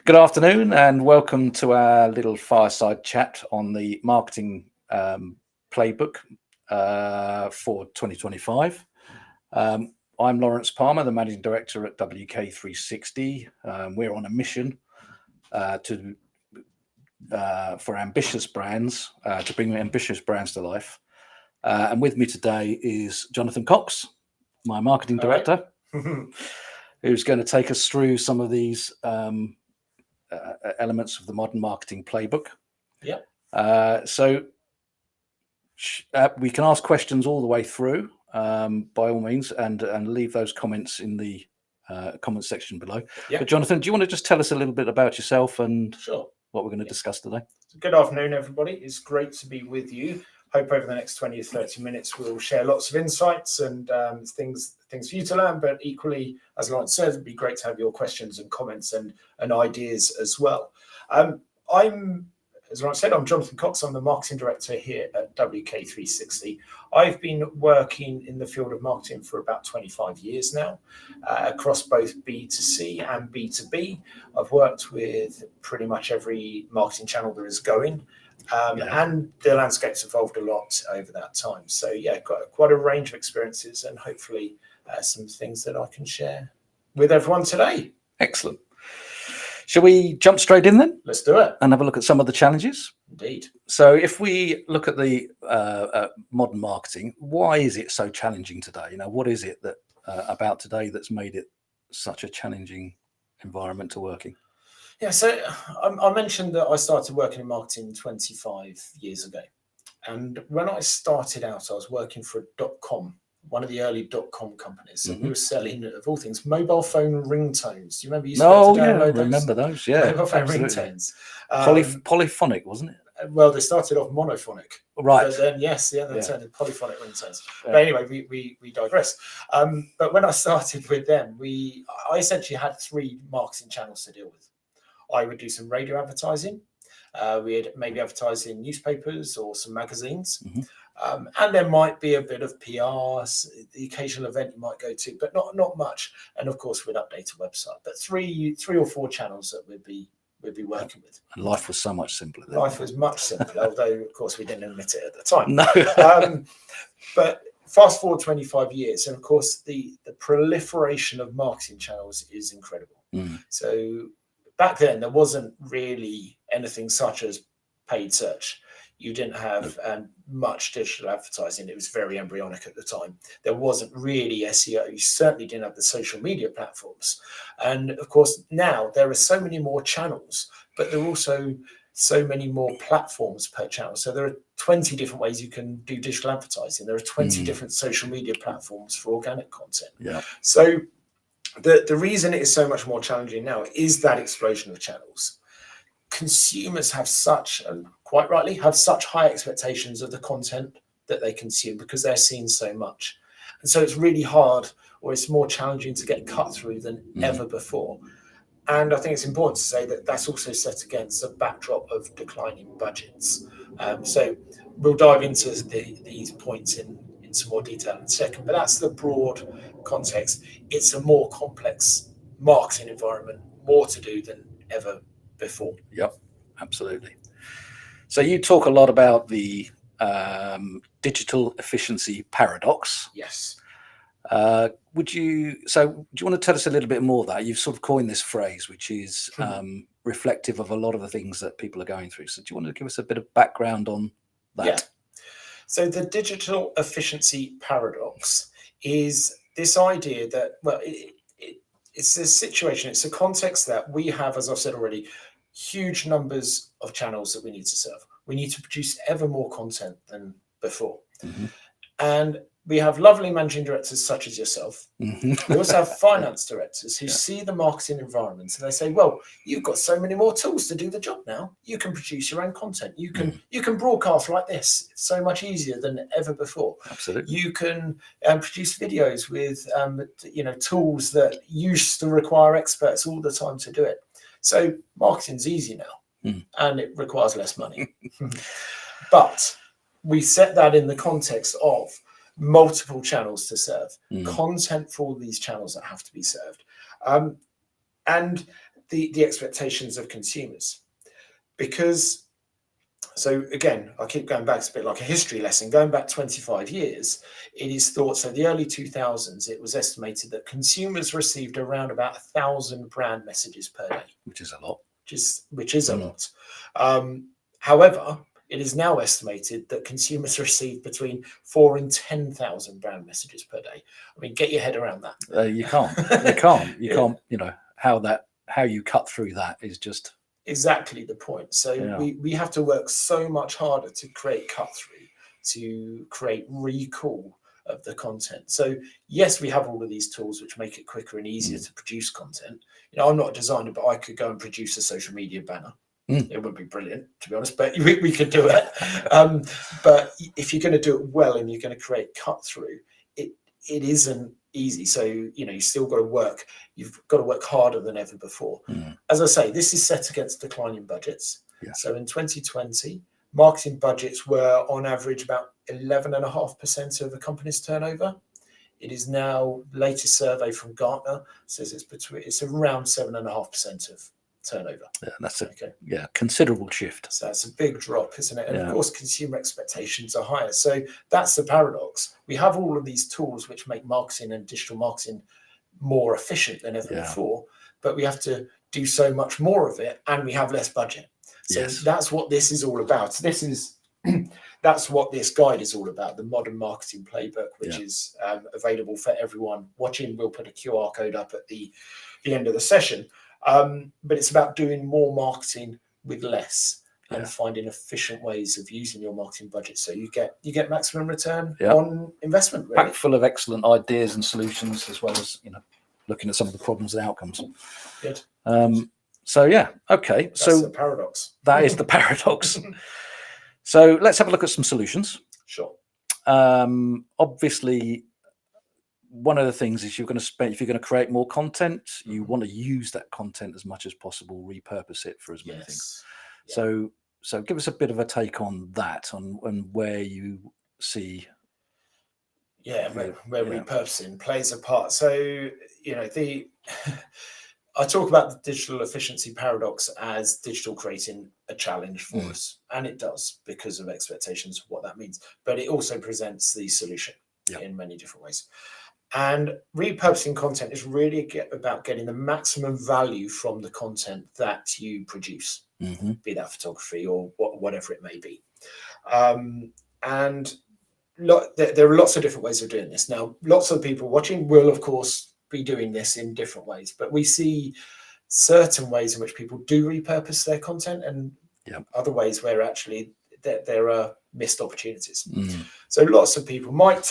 Good afternoon and welcome to our little fireside chat on the marketing playbook for 2025. I'm Lawrence Palmer, the Managing Director at WK360. We're on a mission for ambitious brands, to bring ambitious brands to life. And with me today is Jonathan Cox, my Marketing Director, who's going to take us through some of these elements of the Modern Marketing Playbook. Yep. So we can ask questions all the way through, by all means, and leave those comments in the comment section below. Yep. But Jonathan, do you want to just tell us a little bit about yourself and Sure. what we're going to discuss today? Good afternoon, everybody. It's great to be with you. Hope over the next 20 to 30 minutes we'll share lots of insights and things for you to learn, but equally, as Lawrence said, it'd be great to have your questions and comments and ideas as well. As Lawrence said, I'm Jonathan Cox. I'm the Marketing Director here at WK360. I've been working in the field of marketing for about 25 years now, across both B2C and B2B. I've worked with pretty much every marketing channel there is going. And the landscape's evolved a lot over that time. So yeah, quite a range of experiences and hopefully some things that I can share with everyone today. Excellent. Shall we jump straight in then? Let's do it. And have a look at some of the challenges? Indeed. So if we look at the modern marketing, why is it so challenging today? You know, what is it that about today that's made it such a challenging environment to work in? Yeah, so I mentioned that I started working in marketing 25 years ago. And when I started out, I was working for a .com, one of the early .com companies. And we were selling, of all things, mobile phone ringtones. Do you remember you used to download those? Remember those, yeah. Mobile phone absolutely. ringtones. Polyphonic, wasn't it? Well, they started off monophonic. Right. But then, they turned into polyphonic ringtones. Yeah. But anyway, we digress. But when I started with them, I essentially had three marketing channels to deal with. I would do some radio advertising. We'd maybe advertise in newspapers or some magazines. And there might be a bit of PR, the occasional event you might go to, but not much. And of course, we'd update a website. But three or four channels that we'd be working with. And life was so much simpler then. Life was much simpler, although of course we didn't admit it at the time. No. But fast forward 25 years, and of course the proliferation of marketing channels is incredible. So back then, there wasn't really anything such as paid search. You didn't have much digital advertising. It was very embryonic at the time. There wasn't really SEO. You certainly didn't have the social media platforms. And of course, now there are so many more channels, but there are also so many more platforms per channel. So there are 20 different ways you can do digital advertising. There are 20 different social media platforms for organic content. Yeah. So the reason it is so much more challenging now is that explosion of channels. Consumers have quite rightly, have such high expectations of the content that they consume because they're seeing so much. And so it's really hard, or it's more challenging to get cut through than ever before. And I think it's important to say that that's also set against a backdrop of declining budgets. So we'll dive into these points in some more detail in a second, but that's the broad context. It's a more complex marketing environment, more to do than ever before. Yep, absolutely. So you talk a lot about the digital efficiency paradox. Yes. Do you want to tell us a little bit more of that? You've sort of coined this phrase, which is reflective of a lot of the things that people are going through. So do you want to give us a bit of background on that? Yeah. So the digital efficiency paradox is this idea that, well, it's this situation, it's a context that we have, as I've said already, huge numbers of channels that we need to serve. We need to produce ever more content than before. And we have lovely managing directors such as yourself. We also have finance directors who see the marketing environment and they say, well, you've got so many more tools to do the job now. You can produce your own content. You can broadcast like this. It's so much easier than ever before. Absolutely. You can produce videos with tools that used to require experts all the time to do it. So marketing's easy now and it requires less money. But we set that in the context of multiple channels to serve, content for all these channels that have to be served. And the expectations of consumers. Because, so again, I keep going back, it's a bit like a history lesson, going back 25 years, it is thought, so the early 2000s, it was estimated that consumers received around about 1,000 brand messages per day. Which is a lot. Which is a lot. However, it is now estimated that consumers receive between 4,000 and 10,000 brand messages per day. I mean, get your head around that. You can't. You can't. You know how you cut through that is just exactly the point. So we have to work so much harder to create cut through, to create recall of the content. So yes, we have all of these tools which make it quicker and easier to produce content. You know, I'm not a designer, but I could go and produce a social media banner. It would be brilliant, to be honest, but we could do it. But if you're going to do it well and you're going to create cut through, it isn't easy. So, you know, you still got to work. You've got to work harder than ever before. As I say, this is set against declining budgets. So in 2020, marketing budgets were on average about 11.5% of a company's turnover. It is now, latest survey from Gartner says it's around 7.5% of turnover. Yeah, that's a considerable shift. So that's a big drop, isn't it? And of course, consumer expectations are higher. So that's the paradox. We have all of these tools which make marketing and digital marketing more efficient than ever before, but we have to do so much more of it, and we have less budget. So that's what this is all about. That's what this guide is all about, the Modern Marketing Playbook, which is available for everyone watching. We'll put a QR code up at the end of the session. But it's about doing more marketing with less and finding efficient ways of using your marketing budget so you get maximum return on investment. Really. Packed full of excellent ideas and solutions, as well as looking at some of the problems and outcomes. Good. So okay. That's the paradox. That is the paradox. So let's have a look at some solutions. Sure. Obviously, one of the things is if you're going to create more content, you want to use that content as much as possible, repurpose it for as many things. So give us a bit of a take on that, on where you see. Where repurposing plays a part. So, I talk about the digital efficiency paradox as digital creating a challenge for us. And it does, because of expectations of what that means. But it also presents the solution in many different ways. And repurposing content is really about getting the maximum value from the content that you produce, be that photography or whatever it may be. And there are lots of different ways of doing this. Now, lots of people watching will, of course, be doing this in different ways, but we see certain ways in which people do repurpose their content and other ways where actually there are missed opportunities. So lots of people might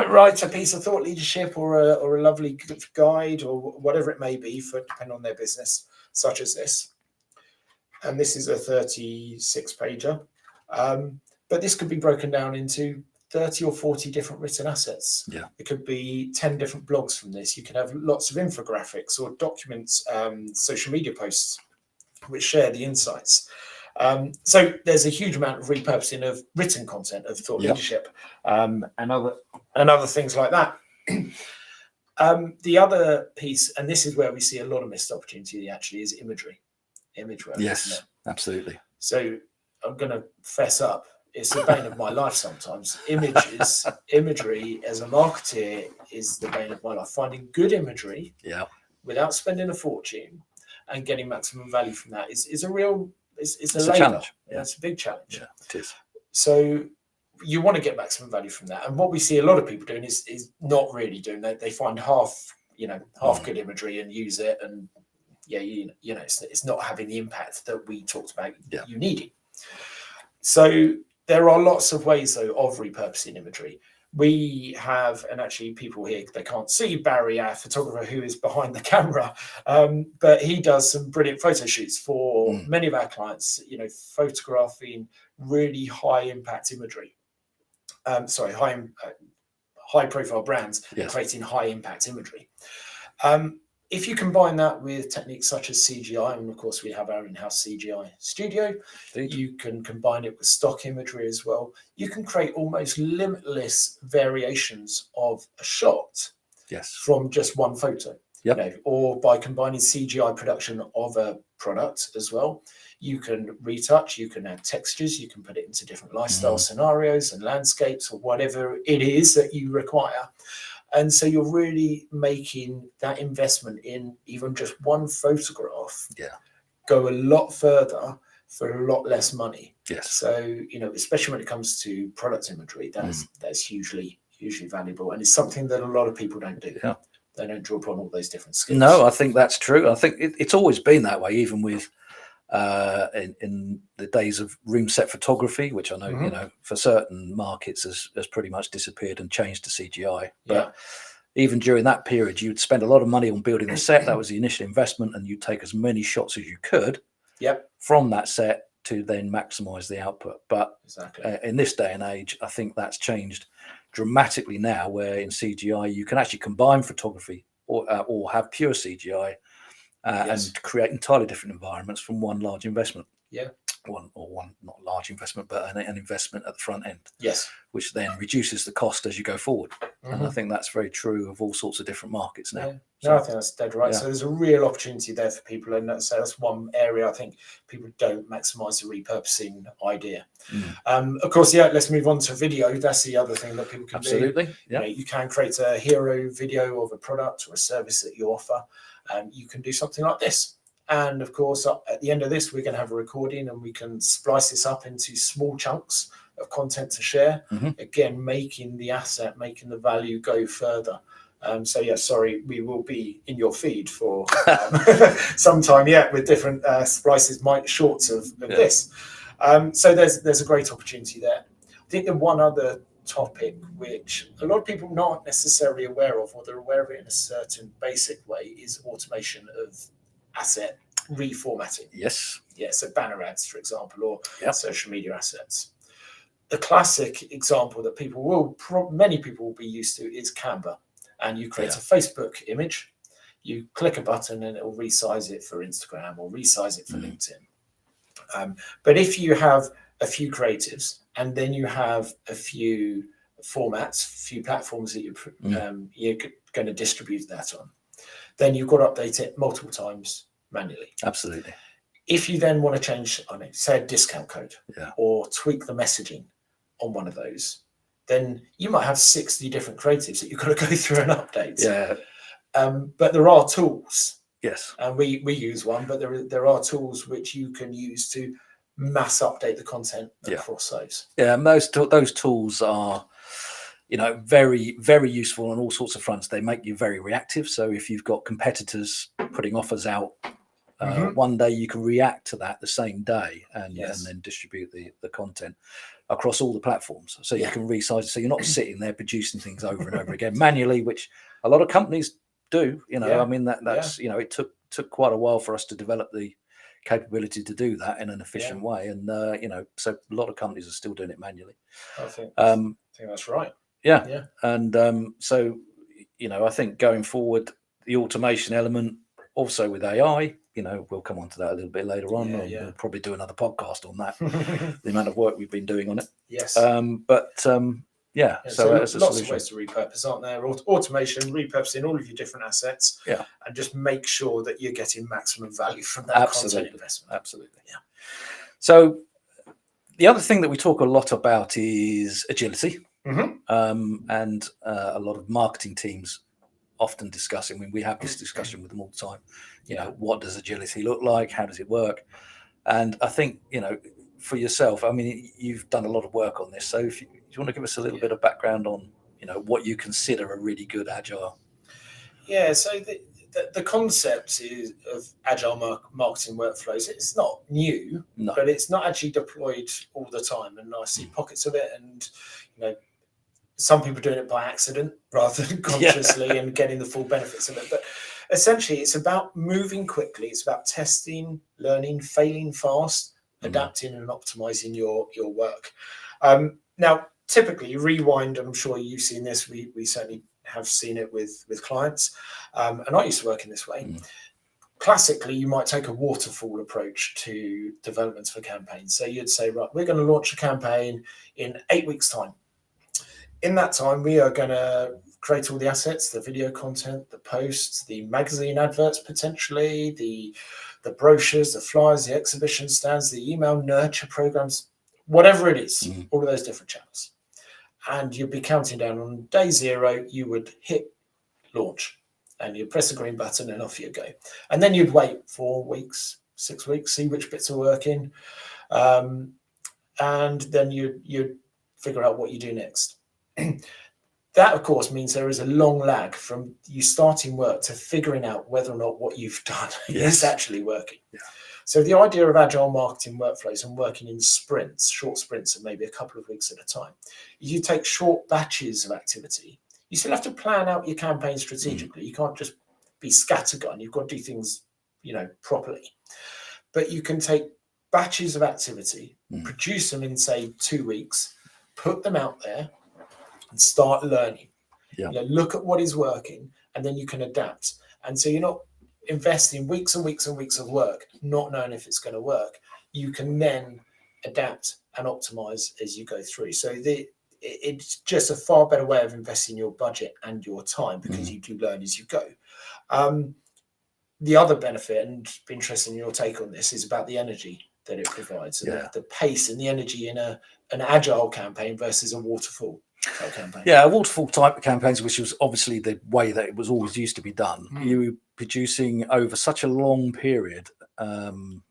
write a piece of thought leadership or a lovely guide or whatever it may be, depending on their business, such as this. And this is a 36-pager. But this could be broken down into 30 or 40 different written assets. It could be 10 different blogs from this. You can have lots of infographics or documents, social media posts, which share the insights. So there's a huge amount of repurposing of written content, of thought leadership, and other things like that. The other piece, and this is where we see a lot of missed opportunity actually, is imagery. Yes, absolutely. So I'm going to fess up. It's the bane of my life sometimes. Imagery as a marketer is the bane of my life. Finding good imagery without spending a fortune and getting maximum value from that is a real... It's a challenge. It's a big challenge. Yeah, it is. So you want to get maximum value from that. And what we see a lot of people doing is not really doing that. They find half good imagery and use it. And it's not having the impact that we talked about you needing. So there are lots of ways, though, of repurposing imagery. We have, and actually people here, they can't see Barry, our photographer, who is behind the camera, but he does some brilliant photo shoots for many of our clients, photographing really high impact imagery. High profile brands creating high impact imagery. If you combine that with techniques such as CGI, and of course we have our in-house CGI studio, you can combine it with stock imagery as well. You can create almost limitless variations of a shot from just one photo. or by combining CGI production of a product as well. You can retouch, you can add textures, you can put it into different lifestyle scenarios and landscapes or whatever it is that you require. And so you're really making that investment in even just one photograph go a lot further for a lot less money. Yes. So, especially when it comes to product imagery, that's hugely valuable. And it's something that a lot of people don't do. Yeah. They don't draw upon all those different skills. No, I think that's true. I think it's always been that way, even with in the days of room set photography, which I know, for certain markets has pretty much disappeared and changed to CGI. But even during that period, you'd spend a lot of money on building the set. That was the initial investment, and you'd take as many shots as you could from that set to then maximize the output. But in this day and age, I think that's changed dramatically now, where in CGI you can actually combine photography or have pure CGI and create entirely different environments from one large investment. One not large investment, but an investment at the front end. Which then reduces the cost as you go forward. And I think that's very true of all sorts of different markets now. No, I think that's dead right. So there's a real opportunity there for people, and that's one area I think people don't maximise the repurposing idea. Of course, let's move on to video. That's the other thing that people can do. You can create a hero video of a product or a service that you offer. You can do something like this. And of course, at the end of this, we're going to have a recording and we can splice this up into small chunks of content to share. Again, making the value go further. We will be in your feed for some time with different splices, shorts of this. So there's a great opportunity there. I think the one other topic which a lot of people not necessarily aware of, or they're aware of it in a certain basic way, is automation of asset reformatting. So banner ads, for example, or social media assets. The classic example that many people will be used to is Canva. And you create a Facebook image, you click a button and it will resize it for Instagram or resize it for LinkedIn. But if you have a few creatives and then you have a few formats, a few platforms that you're going to distribute that on, then you've got to update it multiple times manually. Absolutely. If you then want to change, say a discount code or tweak the messaging on one of those, then you might have 60 different creatives that you've got to go through and update. But there are tools. And we use one, but there are tools which you can use to mass update the content across those. And those tools are, very, very useful on all sorts of fronts. They make you very reactive. So if you've got competitors putting offers out one day, you can react to that the same day and then distribute the content across all the platforms. So you can resize it. So you're not sitting there producing things over and over again manually, which a lot of companies do. That's it took quite a while for us to develop the capability to do that in an efficient way. And so a lot of companies are still doing it manually. I think that's right. And so I think going forward, the automation element, also with AI, we'll come on to that a little bit later on. We'll probably do another podcast on that, the amount of work we've been doing on it. So lots of ways to repurpose, aren't there? Automation, repurposing all of your different assets, and just make sure that you're getting maximum value from that content investment. Absolutely. So the other thing that we talk a lot about is agility, and a lot of marketing teams often discussing. We have this discussion with them all the time. What does agility look like? How does it work? And I think for yourself, you've done a lot of work on this. So if you want to give us a little bit of background on what you consider a really good agile. So the concept of agile marketing workflows, it's not new, but it's not actually deployed all the time. And I see pockets of it, and some people doing it by accident rather than consciously and getting the full benefits of it. But essentially, it's about moving quickly. It's about testing, learning, failing fast, adapting and optimizing your work. Now, typically, rewind, and I'm sure you've seen this. We certainly have seen it with clients. And I used to work in this way. Classically, you might take a waterfall approach to developments for campaigns. So you'd say, right, we're going to launch a campaign in 8 weeks' time. In that time, we are going to create all the assets, the video content, the posts, the magazine adverts, potentially, the brochures, the flyers, the exhibition stands, the email nurture programs, whatever it is, all of those different channels. And you'd be counting down on day 0, you would hit launch and you'd press the green button and off you go. And then you'd wait 4 weeks, 6 weeks, see which bits are working. And then you'd figure out what you do next. That, of course, means there is a long lag from you starting work to figuring out whether or not what you've done is actually working. Yeah. So the idea of agile marketing workflows and working in sprints, short sprints of maybe a couple of weeks at a time, you take short batches of activity. You still have to plan out your campaign strategically. You can't just be scattergun. You've got to do things, properly. But you can take batches of activity, produce them in, say, 2 weeks, put them out there, and start learning. Look at what is working, and then you can adapt. And so you're not investing weeks and weeks and weeks of work not knowing if it's going to work. You can then adapt and optimize as you go through. So it's just a far better way of investing your budget and your time, because you do learn as you go. The other benefit, and be interested in your take on this, is about the energy that it provides, and the pace and the energy in an agile campaign versus a waterfall campaign. Yeah, waterfall type of campaigns, which was obviously the way that it was always used to be done. You were producing over such a long period, and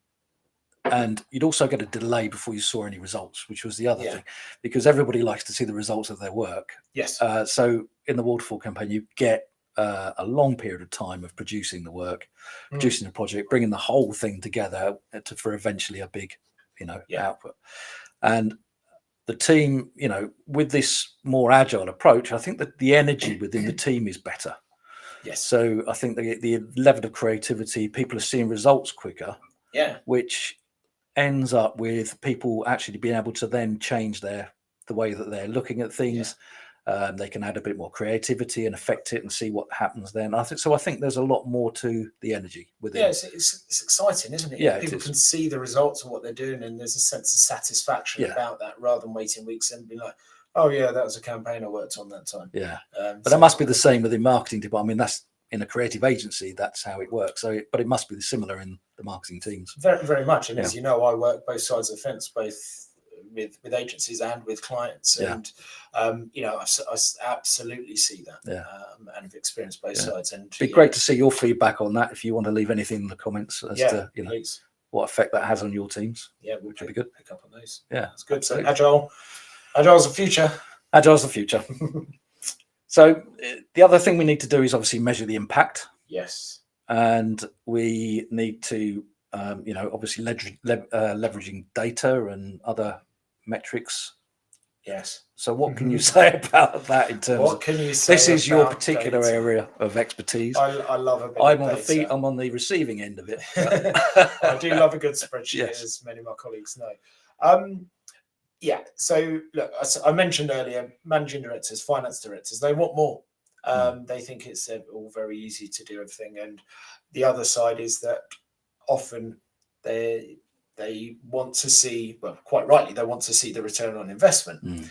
you'd also get a delay before you saw any results, which was the other thing, because everybody likes to see the results of their work. Yes. So in the waterfall campaign, you get a long period of time of producing the work, producing the project, bringing the whole thing together for eventually a big, output. And the team, with this more agile approach, I think that the energy within the team is better. Yes. So I think the level of creativity, people are seeing results quicker. Yeah. Which ends up with people actually being able to then change the way that they're looking at things. They can add a bit more creativity and affect it and see what happens then. I think there's a lot more to the energy within. Yeah, it's exciting, isn't it? Yeah, people can see the results of what they're doing, and there's a sense of satisfaction about that, rather than waiting weeks and be like, oh yeah, that was a campaign I worked on that time. Yeah, but that must be the same within marketing department. I mean, that's in a creative agency, that's how it works. So, but it must be similar in the marketing teams. Very, very much. And as you know, I work both sides of the fence, both with agencies and with clients, and I absolutely see that, and have experienced both sides. And it'd be great to see your feedback on that, if you want to leave anything in the comments as to please, what effect that has on your teams. Which would be good. Pick up on those. That's good. Absolutely. So agile's the future. Agile's the future. So the other thing we need to do is obviously measure the impact. Yes. And we need to obviously leveraging data and other metrics. Yes. So what can you say about that in terms what can you say this is your about particular data? area of expertise? I love a bit I'm of on data. I'm on the receiving end of it. I do love a good spreadsheet, as many of my colleagues know. So look, I mentioned earlier, managing directors, finance directors, they want more. They think it's all very easy to do everything. And the other side is that often they want to see, well, quite rightly, they want to see the return on investment.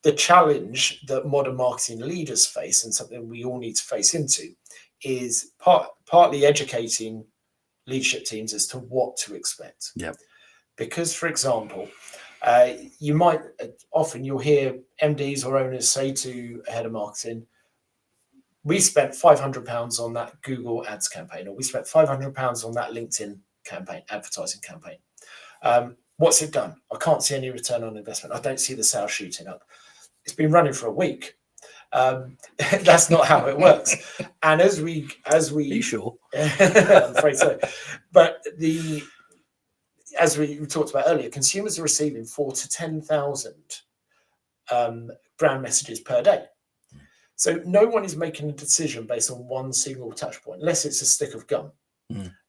The challenge that modern marketing leaders face, and something we all need to face into, is partly educating leadership teams as to what to expect. Because, for example, you might often you'll hear MDs or owners say to a head of marketing, we spent £500 on that Google ads campaign, or we spent £500 on that LinkedIn campaign, advertising campaign. What's it done? I can't see any return on investment. I don't see the sales shooting up. It's been running for a week. That's not how it works. And as we Are you sure? I'm afraid so. But as we talked about earlier, consumers are receiving 4,000 to 10,000 brand messages per day. So no one is making a decision based on one single touch point, unless it's a stick of gum,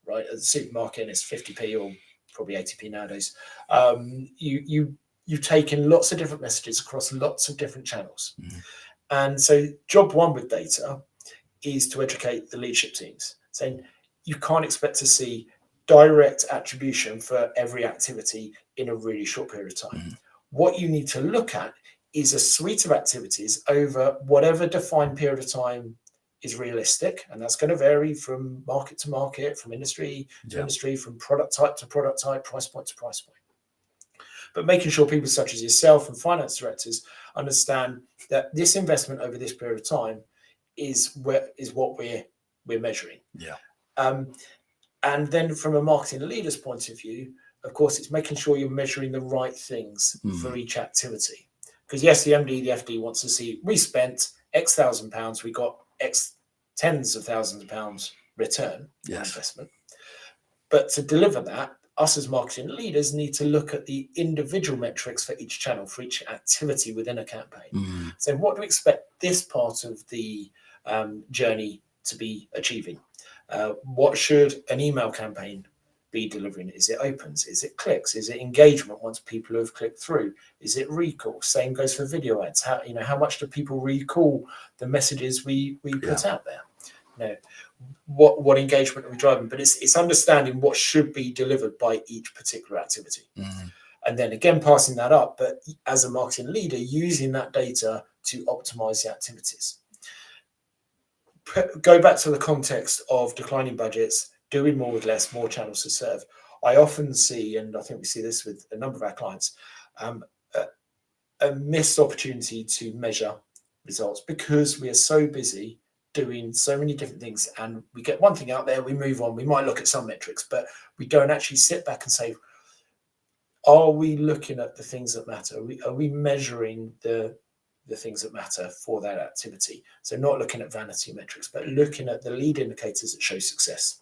right? At the supermarket, and it's 50p or probably 80p nowadays. You take in lots of different messages across lots of different channels. And so job one with data is to educate the leadership teams, saying you can't expect to see direct attribution for every activity in a really short period of time. What you need to look at is a suite of activities over whatever defined period of time is realistic, and that's going to vary from market to market, from industry to industry, from product type to product type, price point to price point. But making sure people such as yourself and finance directors understand that this investment over this period of time is what we're measuring. And then from a marketing leader's point of view, of course, it's making sure you're measuring the right things for each activity. Because yes, the MD, the FD wants to see we spent X £1,000, we got X tens of thousands of pounds return on investment. But to deliver that, us as marketing leaders need to look at the individual metrics for each channel, for each activity within a campaign. So what do we expect this part of the journey to be achieving? What should an email campaign be delivering? Is it opens? Is it clicks? Is it engagement once people have clicked through? Is it recall? Same goes for video ads. How much do people recall the messages we put out there? What engagement are we driving? But it's understanding what should be delivered by each particular activity. And then again, passing that up, but as a marketing leader, using that data to optimize the activities. Go back to the context of declining budgets, doing more with less, more channels to serve. I often see, and I think we see this with a number of our clients, a missed opportunity to measure results because we are so busy doing so many different things, and we get one thing out there, we move on. We might look at some metrics, but we don't actually sit back and say, are we looking at the things that matter? Are we measuring the things that matter for that activity? So not looking at vanity metrics, but looking at the lead indicators that show success.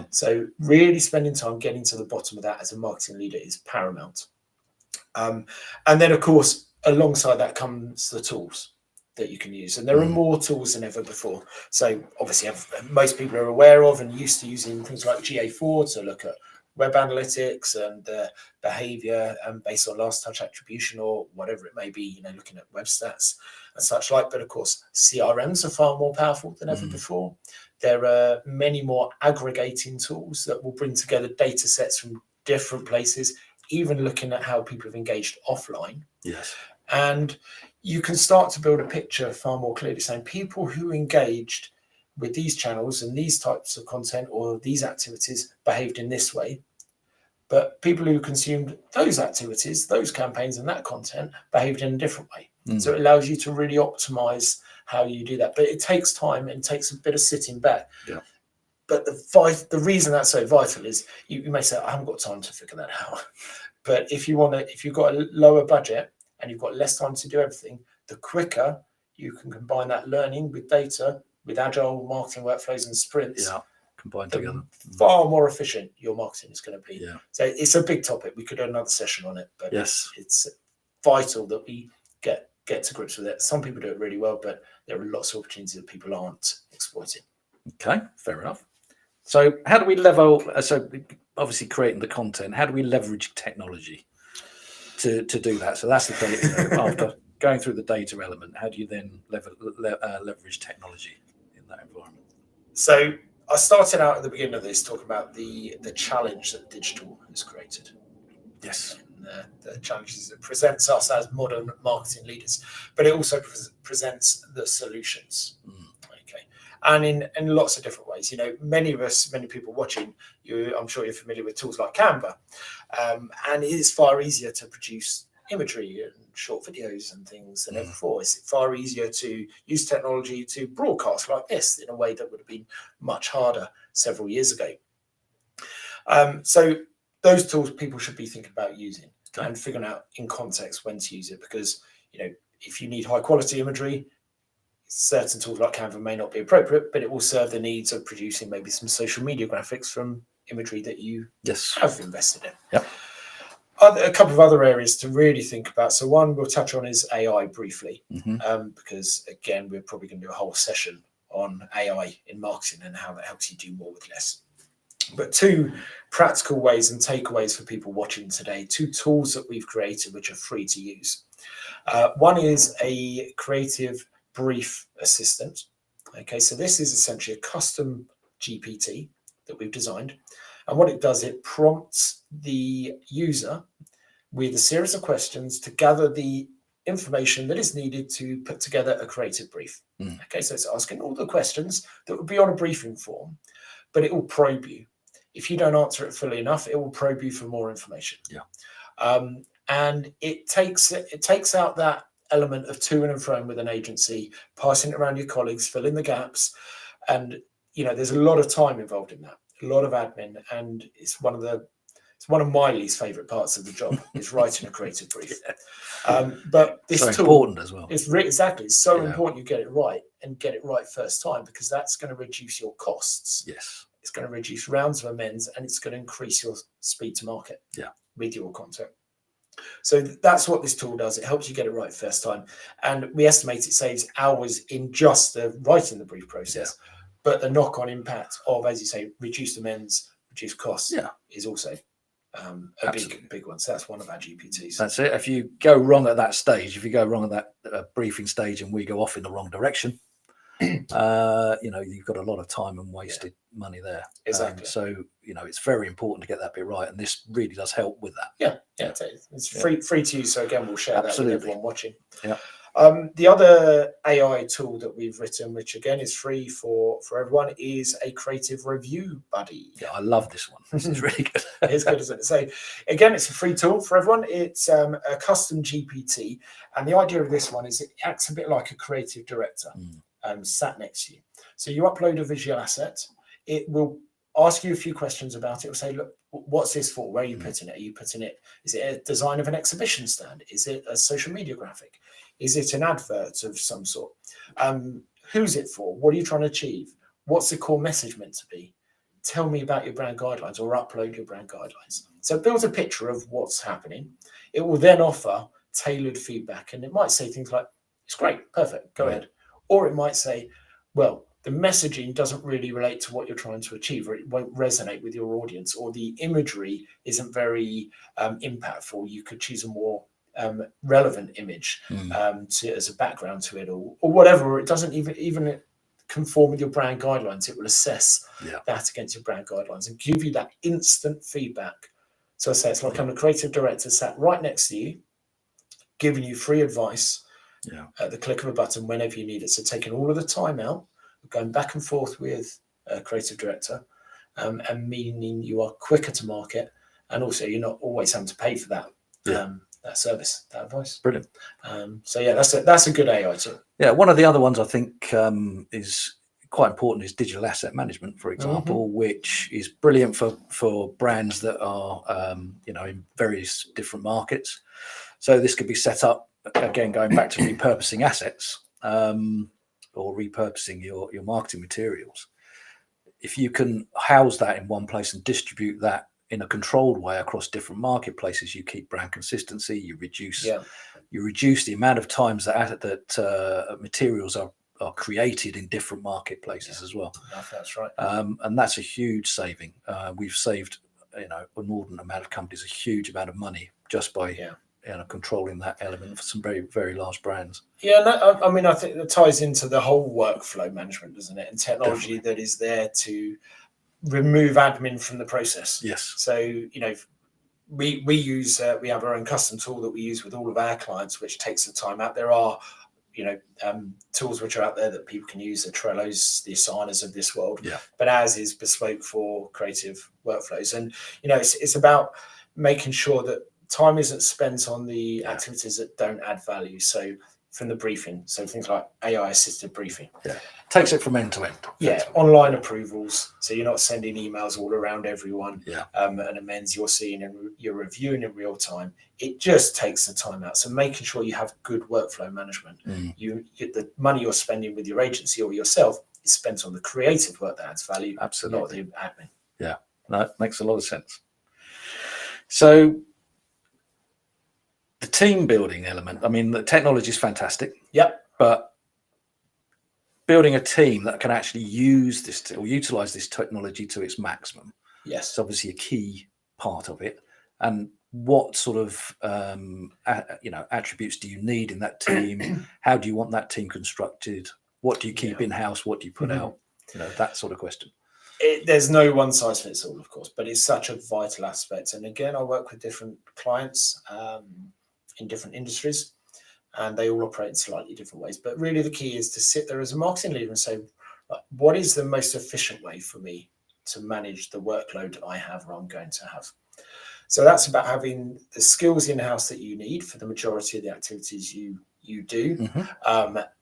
So really spending time getting to the bottom of that as a marketing leader is paramount. And then, of course, alongside that comes the tools that you can use. And there are more tools than ever before. So obviously, most people are aware of and used to using things like GA4 to look at web analytics and behavior based on last touch attribution or whatever it may be, looking at web stats and such like. But of course, CRMs are far more powerful than ever before. There are many more aggregating tools that will bring together data sets from different places, even looking at how people have engaged offline. And you can start to build a picture far more clearly, saying people who engaged with these channels and these types of content or these activities behaved in this way. But people who consumed those activities, those campaigns and that content behaved in a different way. So it allows you to really optimize how you do that. But it takes time and takes a bit of sitting back. But the reason that's so vital is you may say, I haven't got time to figure that out. But if you've got a lower budget and you've got less time to do everything, the quicker you can combine that learning with data, with agile marketing workflows and sprints, combined together, far more efficient your marketing is going to be. So it's a big topic. We could do another session on it, but it's vital that we get to grips with it. Some people do it really well, but there are lots of opportunities that people aren't exploiting. Okay, fair enough. So how do we level? So obviously creating the content, how do we leverage technology to do that? So that's the data. After going through the data element, how do you then leverage technology in that environment? So I started out at the beginning of this talking about the challenge that digital has created. The challenges it presents us as modern marketing leaders, but it also presents the solutions. And in lots of different ways. Many people watching you, I'm sure you're familiar with tools like Canva, and it is far easier to produce imagery and short videos and things than ever before. It's far easier to use technology to broadcast like this in a way that would have been much harder several years ago. So those tools people should be thinking about using and figuring out in context when to use it, because if you need high quality imagery, certain tools like Canva may not be appropriate, but it will serve the needs of producing maybe some social media graphics from imagery that you have invested in. A couple of other areas to really think about. So one we'll touch on is AI briefly, because again, we're probably going to do a whole session on AI in marketing and how that helps you do more with less. But two practical ways and takeaways for people watching today, two tools that we've created which are free to use. One is a creative brief assistant. So this is essentially a custom GPT that we've designed. And what it does, it prompts the user with a series of questions to gather the information that is needed to put together a creative brief. Okay, so it's asking all the questions that would be on a briefing form, but it will probe you. If you don't answer it fully enough, it will probe you for more information. And it takes out that element of to and fro with an agency, passing it around your colleagues, filling the gaps. And, there's a lot of time involved in that, a lot of admin. And it's one of my least favorite parts of the job is writing a creative brief. But this so tool, important as well. It's so important you get it right and get it right first time, because that's going to reduce your costs. Yes. It's going to reduce rounds of amends, and it's going to increase your speed to market with your content. So that's what this tool does. It helps you get it right first time. And we estimate it saves hours in just the writing the brief process. But the knock-on impact of, as you say, reduced amends, reduced costs is also a big one. So that's one of our GPTs. That's it. If you go wrong at that stage, if you go wrong at that briefing stage and we go off in the wrong direction, you've got a lot of time and wasted money there. Exactly. So it's very important to get that bit right, and this really does help with that. It's free to use. So again, we'll share that with everyone watching. The other AI tool that we've written, which again is free for everyone, is a creative review buddy. I love this one. This is really good. It's good, isn't it? So again, it's a free tool for everyone. It's a custom GPT, and the idea of this one is it acts a bit like a creative director sat next to you. So you upload a visual asset. It will ask you a few questions about it. It will say, look, what's this for? Where are you putting it? Are you putting it? Is it a design of an exhibition stand? Is it a social media graphic? Is it an advert of some sort? Who's it for? What are you trying to achieve? What's the core message meant to be? Tell me about your brand guidelines, or upload your brand guidelines. So it builds a picture of what's happening. It will then offer tailored feedback, and it might say things like, it's great, perfect, go ahead. Or it might say, well, the messaging doesn't really relate to what you're trying to achieve, or it won't resonate with your audience, or the imagery isn't very impactful. You could choose a more relevant image as a background to it, or whatever. Or it doesn't even conform with your brand guidelines. It will assess that against your brand guidelines and give you that instant feedback. So I say it's like I'm a creative director sat right next to you, giving you free advice at the click of a button whenever you need it. So taking all of the time out, going back and forth with a creative director, and meaning you are quicker to market, and also you're not always having to pay for that that service, that advice. Brilliant. So that's a good AI tool. One of the other ones I think is quite important is digital asset management, for example, which is brilliant for brands that are in various different markets. So this could be set up, again, going back to repurposing assets or repurposing your marketing materials. If you can house that in one place and distribute that in a controlled way across different marketplaces, you keep brand consistency, you reduce the amount of times that materials are created in different marketplaces as well. That's right. And that's a huge saving. We've saved an inordinate amount of companies a huge amount of money just by controlling that element for some very, very large brands. I think that ties into the whole workflow management, doesn't it? And technology that is there to remove admin from the process. Yes. So we use we have our own custom tool that we use with all of our clients, which takes the time out. There are tools which are out there that people can use, the Trellos, the Asanas of this world, but ours is bespoke for creative workflows. And it's about making sure that time isn't spent on the activities that don't add value. So from the briefing, so things like AI assisted briefing, takes it from end to end. Online approvals, so you're not sending emails all around everyone, and amends you're seeing and you're reviewing in real time. It just takes the time out. So making sure you have good workflow management. The money you're spending with your agency or yourself is spent on the creative work that adds value, absolutely, not the admin. It makes a lot of sense. So the team building element, the technology is fantastic. But building a team that can actually use this or utilize this technology to its maximum, is obviously a key part of it. And what sort of attributes do you need in that team? How do you want that team constructed? What do you keep in house? What do you put out? That sort of question. There's no one size fits all, of course, but it's such a vital aspect. And again, I work with different clients in different industries, and they all operate in slightly different ways. But really the key is to sit there as a marketing leader and say, what is the most efficient way for me to manage the workload I have or I'm going to have? So that's about having the skills in-house that you need for the majority of the activities you do,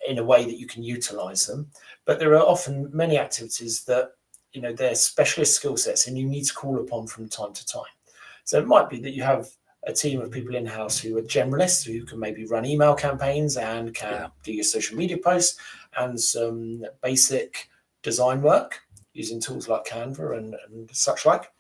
in a way that you can utilize them. But there are often many activities that, they're specialist skill sets and you need to call upon from time to time. So it might be that you have a team of people in-house who are generalists, who can maybe run email campaigns and can do your social media posts and some basic design work using tools like Canva and such like.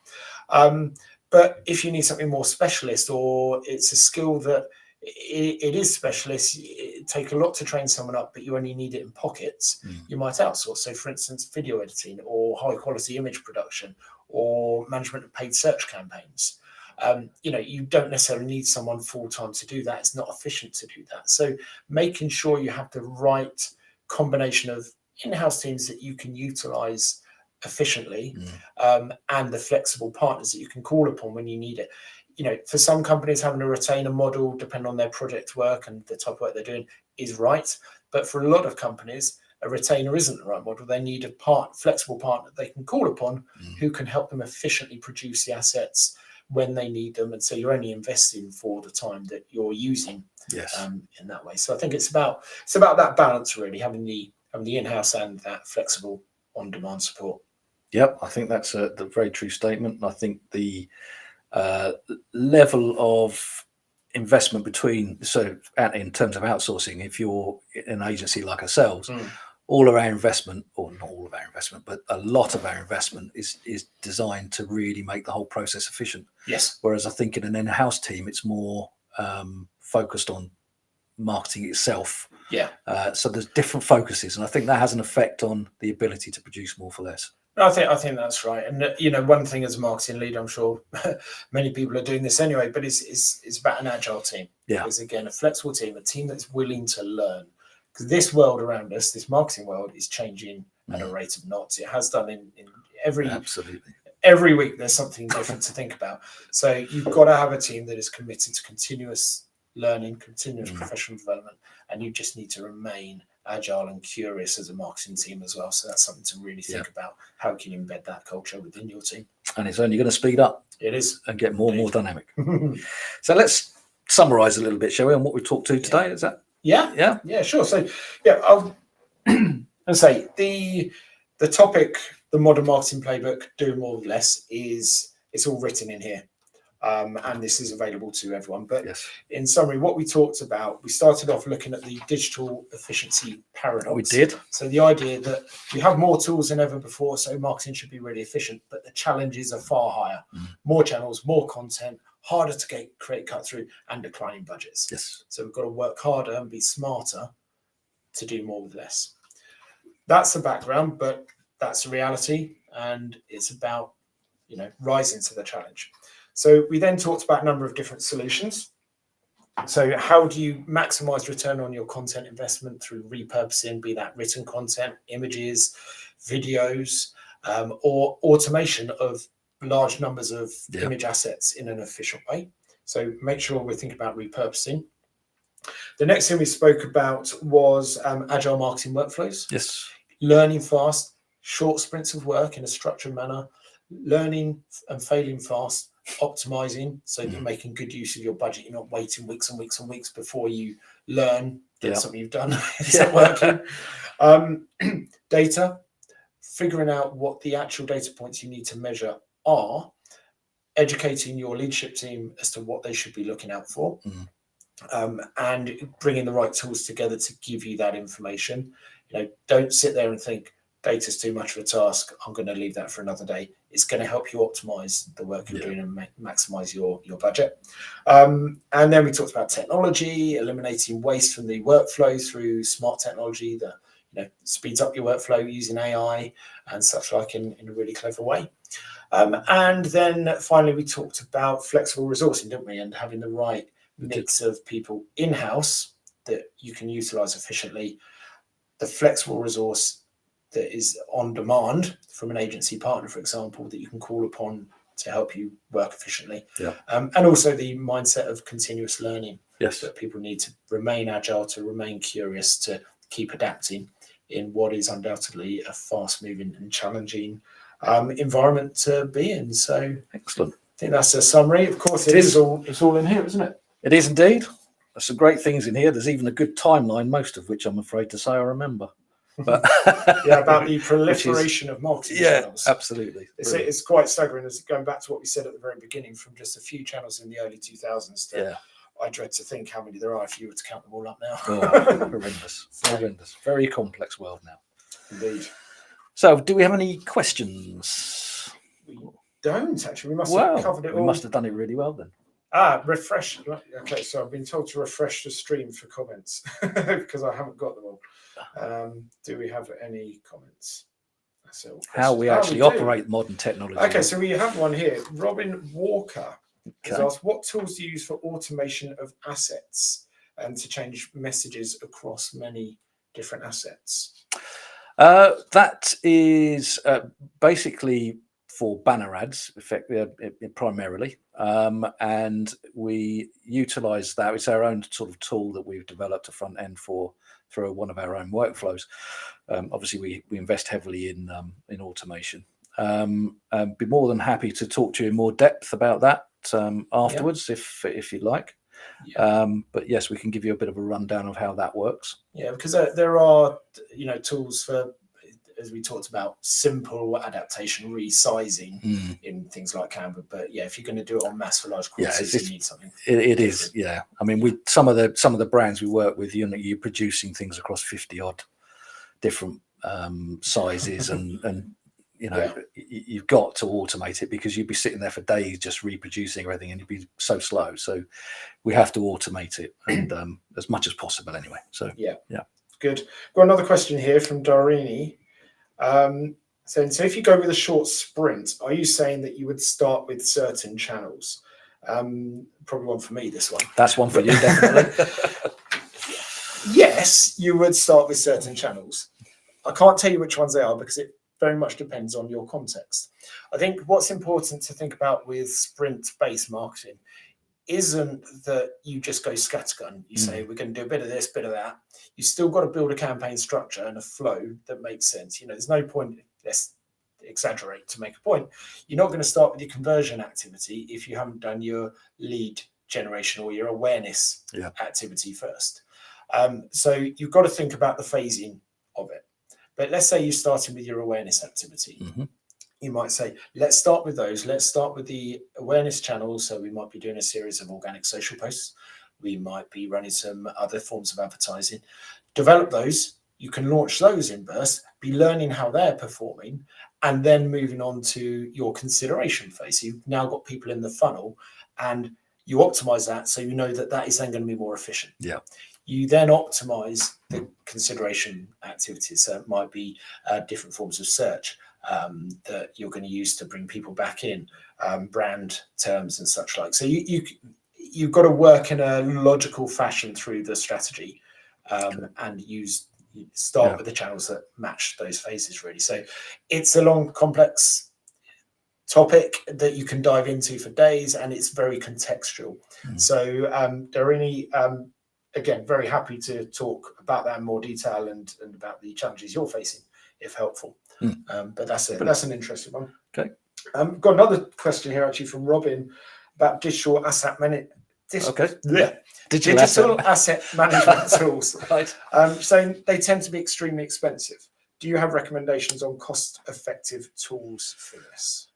But if you need something more specialist, or it's a skill that it is specialist, it take a lot to train someone up, but you only need it in pockets, you might outsource. So for instance, video editing or high quality image production or management of paid search campaigns. You don't necessarily need someone full-time to do that. It's not efficient to do that. So making sure you have the right combination of in-house teams that you can utilize efficiently, and the flexible partners that you can call upon when you need it. For some companies, having a retainer model, depending on their project work and the type of work they're doing, is right. But for a lot of companies, a retainer isn't the right model. They need a flexible partner they can call upon who can help them efficiently produce the assets when they need them. And so you're only investing for the time that you're using in that way. So I think it's about that balance, really, having the in-house and that flexible on-demand support. Yep, I think that's a very true statement. I think the level of investment in terms of outsourcing, if you're an agency like ourselves, all of our investment, or not all of our investment, but a lot of our investment is designed to really make the whole process efficient. Yes. Whereas I think in an in-house team, it's more focused on marketing itself. Yeah. So there's different focuses, and I think that has an effect on the ability to produce more for less. I think that's right. And one thing as a marketing leader, I'm sure many people are doing this anyway, but it's about an agile team. Yeah. It's again a flexible team, a team that's willing to learn. Because this world around us, this marketing world, is changing at a rate of knots. It has done in every week. There's something different to think about. So you've got to have a team that is committed to continuous learning, continuous professional development, and you just need to remain agile and curious as a marketing team as well. So that's something to really think about. How can you embed that culture within your team? And it's only going to speed up. It is. And get more and more dynamic. So let's summarize a little bit, shall we, on what we've talked to today? Is that? Yeah, sure. So I'll say the topic, the Modern Marketing Playbook, doing more with less, it's all written in here. And this is available to everyone. But in summary, what we talked about, we started off looking at the digital efficiency paradox. We did. So the idea that we have more tools than ever before, so marketing should be really efficient, but the challenges are far higher. More channels, more content, harder to create cut through, and declining budgets. Yes. So we've got to work harder and be smarter to do more with less. That's the background, but that's the reality, and it's about rising to the challenge. So we then talked about a number of different solutions. So how do you maximize return on your content investment through repurposing, be that written content, images, videos, or automation of large numbers of image assets in an efficient way? So make sure we think about repurposing. The next thing we spoke about was agile marketing workflows. Yes. Learning fast, short sprints of work in a structured manner, learning and failing fast, optimizing, so you're making good use of your budget. You're not waiting weeks and weeks and weeks before you learn that something you've done isn't working. Data, figuring out what the actual data points you need to measure are, educating your leadership team as to what they should be looking out for, and bringing the right tools together to give you that information. Don't sit there and think data's too much of a task, I'm going to leave that for another day. It's going to help you optimize the work you're doing and maximize your budget. And then we talked about technology, eliminating waste from the workflow through smart technology that speeds up your workflow using AI and such like in a really clever way. And then finally, we talked about flexible resourcing, didn't we? And having the right mix of people in-house that you can utilize efficiently, the flexible resource that is on demand from an agency partner, for example, that you can call upon to help you work efficiently. Yeah. And also the mindset of continuous learning. Yes. That people need to remain agile, to remain curious, to keep adapting in what is undoubtedly a fast-moving and challenging environment to be in. So Excellent. I think that's a summary. Of course, it's all in here, isn't it? It is indeed. There's some great things in here. There's even a good timeline, most of which I'm afraid to say I remember. But yeah, about the proliferation of marketing channels. Absolutely. It's quite staggering. As going back to what we said at the very beginning, from just a few channels in the early 2000s to I dread to think how many there are if you were to count them all up now. Horrendous. Horrendous. Very complex world now. Indeed. So, do we have any questions? We don't actually. We must have covered it all. We must have done it really well then. Refresh. Okay, so I've been told to refresh the stream for comments because I haven't got them all. Do we have any comments? How we actually operate modern technology. Okay, so we have one here. Robin Walker has asked, what tools do you use for automation of assets and to change messages across many different assets? That is basically for banner ads, primarily, and we utilize that. It's our own sort of tool that we've developed a front end for through one of our own workflows. Obviously, we invest heavily in automation. Be more than happy to talk to you in more depth about that afterwards, if you'd like. But yes, we can give you a bit of a rundown of how that works. Yeah, because there are tools for, as we talked about, simple adaptation, resizing in things like Canva. But yeah, if you're going to do it on mass for large courses, you need something. It is, yeah. I mean, some of the brands we work with, you're producing things across 50 odd different sizes, and you've got to automate it because you'd be sitting there for days just reproducing everything, and you'd be so slow. So we have to automate it, and as much as possible anyway. So yeah, good. Got another question here from Darini. So if you go with a short sprint, are you saying that you would start with certain channels? Probably one for me, this one. That's one for you, definitely. Yes, you would start with certain channels. I can't tell you which ones they are because it very much depends on your context. I think what's important to think about with sprint-based marketing isn't that you just go scattergun. You say, we're going to do a bit of this, bit of that. You still got to build a campaign structure and a flow that makes sense. There's no point, let's exaggerate to make a point. You're not going to start with your conversion activity if you haven't done your lead generation or your awareness activity first. So you've got to think about the phasing of it. But let's say you're starting with your awareness activity. You might say, let's start with those. Let's start with the awareness channels. So we might be doing a series of organic social posts. We might be running some other forms of advertising. Develop those. You can launch those in bursts, be learning how they're performing, and then moving on to your consideration phase. So you've now got people in the funnel, and you optimize that so you know that is then going to be more efficient. Yeah. You then optimize the consideration activities. So it might be different forms of search that you're going to use to bring people back in, brand terms and such like. So you've got to work in a logical fashion through the strategy and start with the channels that match those phases, really. So it's a long, complex topic that you can dive into for days, and it's very contextual. So Darini, again, very happy to talk about that in more detail and about the challenges you're facing, if helpful. But that's an interesting one. Okay. Got another question here actually from Robin about digital asset management. Digital asset management tools. Right. Saying they tend to be extremely expensive. Do you have recommendations on cost-effective tools for this?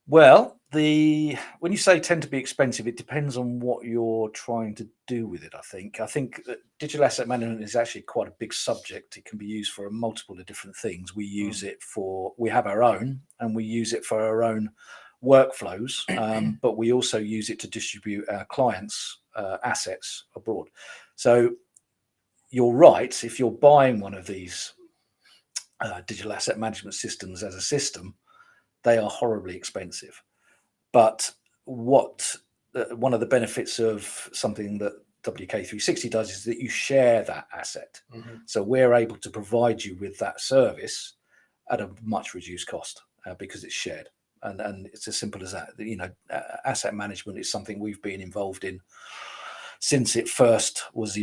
Well, when you say tend to be expensive, it depends on what you're trying to do with it, I think. I think that digital asset management is actually quite a big subject. It can be used for a multiple of different things. We use it we have our own, and we use it for our own workflows, but we also use it to distribute our clients' assets abroad. So you're right, if you're buying one of these digital asset management systems as a system, they are horribly expensive. But one of the benefits of something that WK360 does is that you share that asset. So we're able to provide you with that service at a much reduced cost because it's shared. And it's as simple as that. Asset management is something we've been involved in since it first was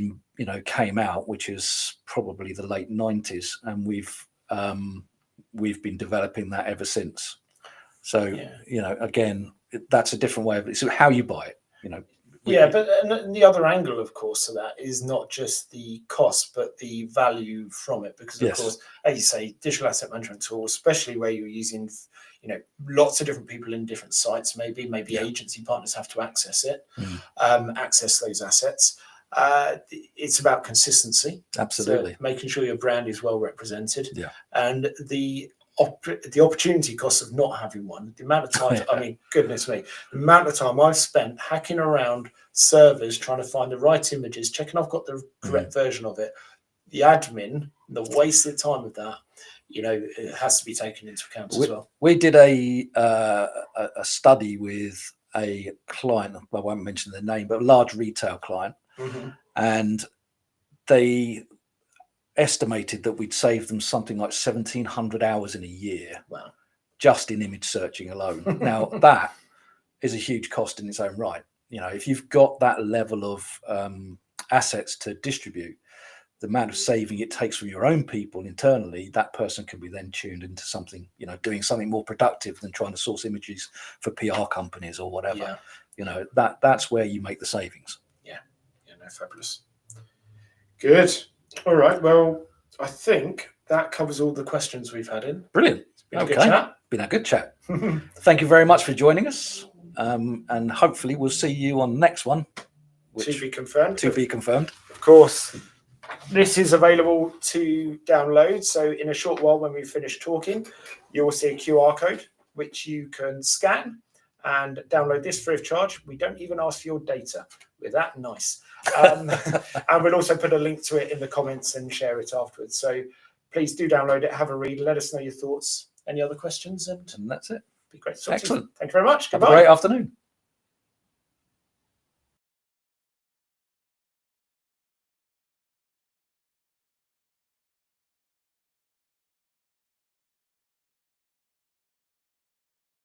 came out, which is probably the late 90s, and we've been developing that ever since. So again, that's a different way of it. So how you buy it, But the other angle, of course, of that is not just the cost, but the value from it. Because, of course, as you say, digital asset management tools, especially where you're using, lots of different people in different sites, maybe agency partners have to access it, access those assets. It's about consistency. Absolutely. So making sure your brand is well represented. Yeah. And the opportunity cost of not having one, the amount of time, I mean, goodness me, the amount of time I've spent hacking around servers, trying to find the right images, checking I've got the correct version of it, the admin, the wasted time of that, it has to be taken into account as well. We did a study with a client, I won't mention the name, but a large retail client, and they estimated that we'd save them something like 1,700 hours in a year. Wow. Just in image searching alone. Now that is a huge cost in its own right. If you've got that level of assets to distribute, the amount of saving it takes from your own people internally, that person can be then tuned into something, doing something more productive than trying to source images for PR companies or whatever. That's where you make the savings. Fabulous. Good. All right. Well, I think that covers all the questions we've had in. Brilliant. It's been a good chat. Been a good chat. Thank you very much for joining us. And hopefully we'll see you on the next one. To be confirmed. To be confirmed. Of course. This is available to download. So in a short while, when we finish talking, you will see a QR code, which you can scan and download this free of charge. We don't even ask for your data. We're that nice. And we'll also put a link to it in the comments and share it afterwards. So please do download it, have a read, let us know your thoughts. Any other questions? And that's it. Be great. Excellent. Thank you very much. Goodbye. Have a great afternoon.